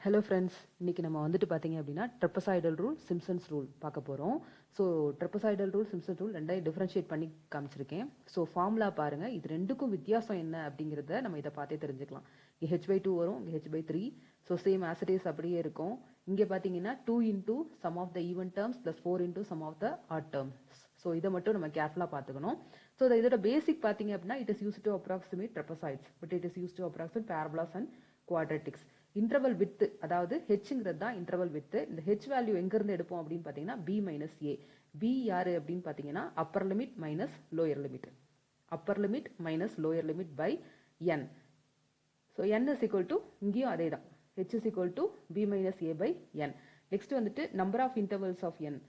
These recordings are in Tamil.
Hello friends, இன்னைக்கு நம்ம வந்துட்டு பாத்தீங்க அப்படின்னா trapezoidal rule, Simpson's rule பார்க்க போறோம். So trapezoidal rule, Simpson's rule ரெண்டையும் டிஃபரன்ஷியேட் பண்ணி காமிச்சிருக்கேன். ஸோ ஃபார்முலா பாருங்க, இது ரெண்டுக்கும் வித்தியாசம் என்ன அப்படிங்கிறத நம்ம இதை பார்த்தே தெரிஞ்சுக்கலாம். இங்கே h/2 வரும், இங்கே h/3. So same as it is அப்படியே இருக்கும். இங்கே பார்த்தீங்கன்னா 2 into sum of the even terms plus 4 into sum of the odd terms. So இதை மட்டும் நம்ம கேர்ஃபுல்லாக பார்த்துக்கணும். ஸோ இதோட பேசிக் பார்த்தீங்க அப்படின்னா it is used to approximate trapezoids, but it is used to approximate parabolas and quadratics. Interval with, அதாவது ஹெச்ங்கிறது தான் இன்டர்வல் வித். இந்த ஹெச் வேல்யூ எங்கிருந்து எடுப்போம் அப்படின்னு பார்த்தீங்கன்னா பி மைனஸ் ஏ. பி யாரு அப்படின்னு பார்த்தீங்கன்னா upper limit minus lower limit. Upper limit minus lower limit by n. So n is equal to, இங்கேயும் அதே தான், h is equal to b minus a by n. Next வந்துட்டு number of intervals of n.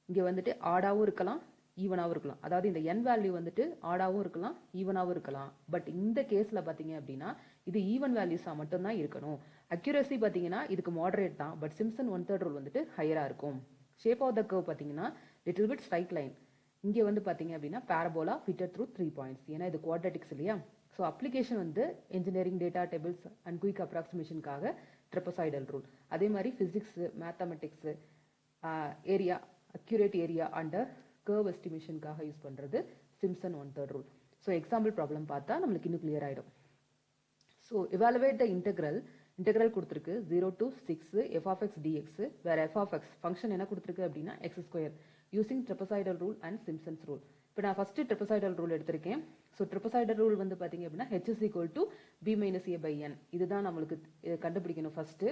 இங்கே வந்துட்டு ஆடாவும் இருக்கலாம், ஈவனாகவும் இருக்கலாம். அதாவது இந்த என் வேல்யூ வந்துட்டு ஆடாவும் இருக்கலாம், ஈவனாகவும் இருக்கலாம். பட் இந்த கேஸில் பார்த்தீங்க அப்படின்னா இது ஈவன் வேல்யூஸாக மட்டும்தான் இருக்கணும். அக்யூரசி பார்த்தீங்கன்னா இதுக்கு மாடரேட் தான், பட் சிம்சன் 1/3 ரூல் வந்துட்டு ஹையராக இருக்கும். ஷேப் ஆஃப் த கர்வ் பார்த்தீங்கன்னா லிட்டில் பிட் ஸ்ட்ரைட் லைன். இங்கே வந்து பார்த்தீங்க அப்படின்னா பேரபோலா ஃபிட்டட் த்ரூ 3 பாயிண்ட்ஸ். ஏன்னா இது குவாட்ரட்டிக்ஸ் இல்லையா. ஸோ அப்ளிகேஷன் வந்து engineering data tables and quick அப்ராக்சிமேஷனுக்காக ட்ரெபசாய்டல் ரூல். அதே மாதிரி physics, mathematics, area, accurate area and curve எஸ்டிமேஷனுக்காக யூஸ் பண்ணுறது Simpson 1/3 rule. So example problem பார்த்தா நம்மளுக்கு இன்னும் கிளியர் ஆகிடும். ஸோ evaluate the integral கொடுத்துருக்கு 0 to 6 f of x dx, வேற f of x ஃபங்க்ஷன் என்ன கொடுத்துருக்கு அப்படின்னா x² using trapezoidal rule and Simpson's rule. இப்போ நான் ஃபர்ஸ்ட் trapezoidal rule எடுத்திருக்கேன். ஸோ trapezoidal rule வந்து பார்த்தீங்க அப்படின்னா h is equal to b minus a by n. இதுதான் நம்மளுக்கு கண்டுபிடிக்கணும் ஃபர்ஸ்ட்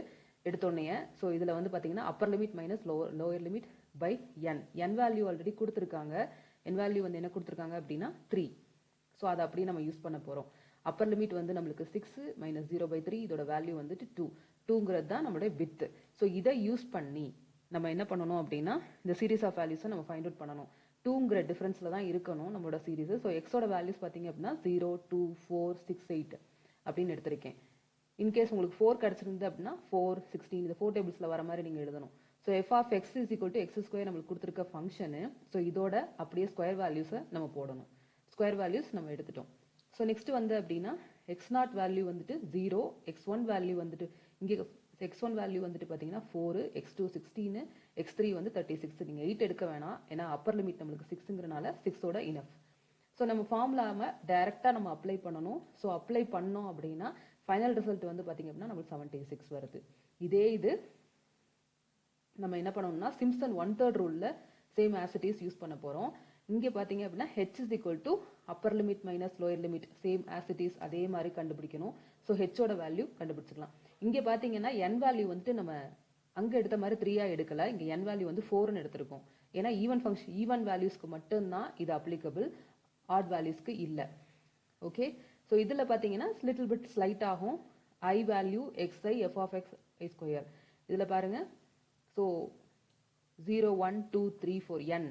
எடுத்தோடனே. ஸோ இதில் வந்து பார்த்தீங்கன்னா upper limit minus lower limit by n. n value already கொடுத்துருக்காங்க. n வேல்யூ வந்து என்ன கொடுத்துருக்காங்க அப்படின்னா 3. ஸோ அதை அப்படியே நம்ம யூஸ் பண்ண போகிறோம். அப்பர் லிமிட் வந்து நம்மளுக்கு 6 மைனஸ் 0/3, இதோட வேல்யூ வந்துட்டு 2. 2ங்கிறது தான் நம்மளுடைய வித். ஸோ இதை யூஸ் பண்ணி நம்ம என்ன பண்ணணும் அப்படின்னா இந்த சீரீஸ் ஆஃப் வேல்யூஸை நம்ம ஃபைண்ட் அவுட் பண்ணணும். 2ங்கிற டிஃபரன்ஸில் தான் இருக்கணும் நம்மளோட சீரீஸ். ஸோ எக்ஸோட வேல்யூஸ் பார்த்தீங்க அப்படின்னா 0, 2, 4, 6, 8 அப்படின்னு எடுத்திருக்கேன். இன்கேஸ் உங்களுக்கு 4 கிடச்சிருந்து அப்படின்னா 4, 16 இந்த 4 டேபிள்ஸில் வர மாதிரி நீங்கள் எழுதணும். So f of x is equal to x² நம்மளுக்கு கொடுத்துருக்க ஃபங்க்ஷனு. ஸோ இதோட அப்படியே ஸ்கொயர் வேல்யூஸை நம்ம போடணும். ஸ்கொயர் வேல்யூஸ் நம்ம எடுத்துட்டோம். ஸோ நெக்ஸ்ட் வந்து அப்படின்னா x0 வேல்யூ வந்துட்டு 0, x1 வேல்யூ வந்துட்டு இங்கே x1 வேல்யூ வந்துட்டு பார்த்தீங்கன்னா 4, x2 16, x3 வந்து 36. நீங்கள் 8 எடுக்க வேணாம், ஏன்னா அப்பர் லிமிட் நம்மளுக்கு 6ங்கிறனால 6ஓட இனஃப். ஸோ நம்ம ஃபார்முலாவை டைரெக்டாக நம்ம அப்ளை பண்ணணும். ஸோ அப்ளை பண்ணோம் அப்படின்னா ஃபைனல் ரிசல்ட் வந்து பார்த்தீங்க அப்படின்னா நம்மளுக்கு 76 வருது. இதே இது நம்ம என்ன பண்ணணும்னா சிம்சன் 1/3 ரூலில் same as it is use பண்ண போகிறோம். இங்கே பார்த்தீங்க அப்படின்னா h is equal to upper limit minus lower limit same as it is அதே மாதிரி கண்டுபிடிக்கணும். ஸோ ஹெச்சோட வேல்யூ கண்டுபிடிச்சிக்கலாம். இங்கே பார்த்தீங்கன்னா n வேல்யூ வந்துட்டு நம்ம அங்கே எடுத்த மாதிரி 3 எடுக்கல. இங்கே n வேல்யூ வந்து 4ன்னு எடுத்திருக்கோம். ஏன்னா ஈவன் வேல்யூஸ்க்கு மட்டும்தான் இது அப்ளிகபிள், ஆட் வேல்யூஸ்க்கு இல்லை. ஓகே, ஸோ இதில் பார்த்தீங்கன்னா லிட்டில் பிட் ஸ்லைட் ஆகும். I value xi f of x I². இதில் பாருங்க. ஸோ 0, 1, 2, 3, 4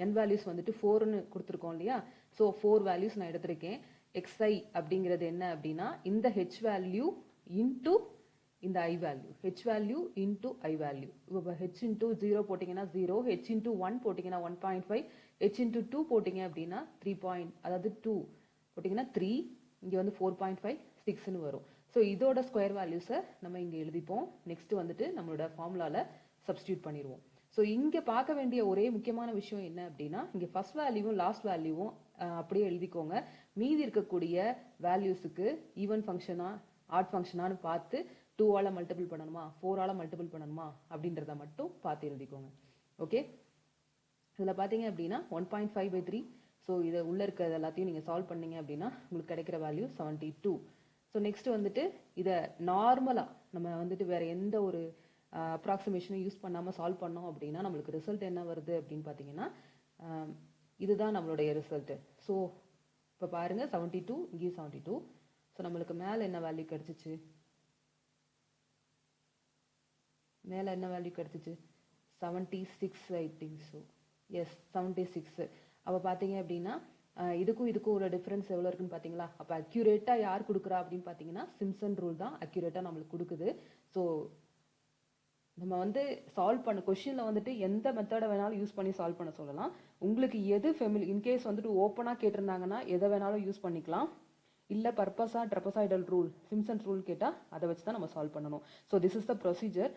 n வேல்யூஸ் வந்துட்டு 4ன்னு கொடுத்துருக்கோம் இல்லையா. ஸோ 4 வேல்யூஸ் நான் எடுத்திருக்கேன். xi அப்படிங்கிறது என்ன அப்படின்னா இந்த h வேல்யூ இன்டூ இந்த i value, h value into i value. இப்போ h இன்டூ 0 போட்டிங்கன்னா 0, h இன்டூ 1 போட்டிங்கன்னா 1.5, h இன்டூ 2 போட்டிங்க அப்படின்னா 3 அதாவது 2 போட்டிங்கன்னா 3, இங்கே வந்து 4.5, 6ன்னு வரும். ஸோ இதோட ஸ்கொயர் வேல்யூஸை நம்ம இங்கே எழுதிப்போம். நெக்ஸ்ட் வந்துட்டு நம்மளோட ஃபார்முலாவில் சப்ஸ்டியூட் பண்ணிடுவோம். ஸோ இங்கே பார்க்க வேண்டிய ஒரே முக்கியமான விஷயம் என்ன அப்படின்னா இங்கே ஃபர்ஸ்ட் வேல்யூவும் லாஸ்ட் வேல்யூவும் அப்படியே எழுதிக்கோங்க. மீதி இருக்கக்கூடிய வேல்யூஸுக்கு ஈவன் ஃபங்க்ஷனா ஆட் ஃபங்க்ஷனானு பார்த்து 2ஆல் மல்டிபிள் பண்ணணுமா 4ஆல் மல்டிபிள் பண்ணணுமா அப்படின்றத மட்டும் பார்த்து எழுதிக்கோங்க. ஓகே, இதில் பார்த்தீங்க அப்படின்னா 1.5/3. ஸோ இதை உள்ளே இருக்கிறது எல்லாத்தையும் நீங்கள் சால்வ் பண்ணீங்க அப்படின்னா உங்களுக்கு கிடைக்கிற வேல்யூ 72. ஸோ நெக்ஸ்ட் வந்துட்டு இதை நார்மலாக நம்ம வந்துட்டு வேற எந்த ஒரு அப்ராக்சிமேஷனும் யூஸ் பண்ணாமல் சால்வ் பண்ணோம் அப்படின்னா நம்மளுக்கு ரிசல்ட் என்ன வருது அப்படின்னு பார்த்தீங்கன்னா இதுதான் நம்மளுடைய ரிசல்ட்டு. ஸோ இப்போ பாருங்கள் 72, இங்கேயும் 72. ஸோ நம்மளுக்கு மேலே என்ன வேல்யூ கிடச்சிச்சு, மேலே என்ன வேல்யூ கிடச்சிச்சு 76 ஐ திங்க். So S 76. அப்போ பார்த்தீங்க அப்படின்னா இதுக்கும் ஒரு டிஃப்ரென்ஸ் எவ்வளோ இருக்குன்னு பார்த்தீங்களா. அப்போ அக்யூரேட்டாக யார் கொடுக்குறா அப்படின்னு பார்த்தீங்கன்னா சிம்சன் ரூல் தான் அக்யூரேட்டாக நம்மளுக்கு கொடுக்குது. ஸோ நம்ம வந்து சால்வ் பண்ண கொஸ்டினில் வந்துட்டு எந்த மெத்தடை வேணாலும் யூஸ் பண்ணி சால்வ் பண்ண சொல்லலாம். உங்களுக்கு எது இன்கேஸ் வந்துட்டு ஓப்பனாக கேட்டிருந்தாங்கன்னா எதை வேணாலும் யூஸ் பண்ணிக்கலாம். இல்லை பர்பஸாக ட்ரெப்பசாய்டல் ரூல் சிம்சன்ஸ் ரூல் கேட்டால் அதை வச்சு தான் நம்ம சால்வ் பண்ணணும். So this is the procedure.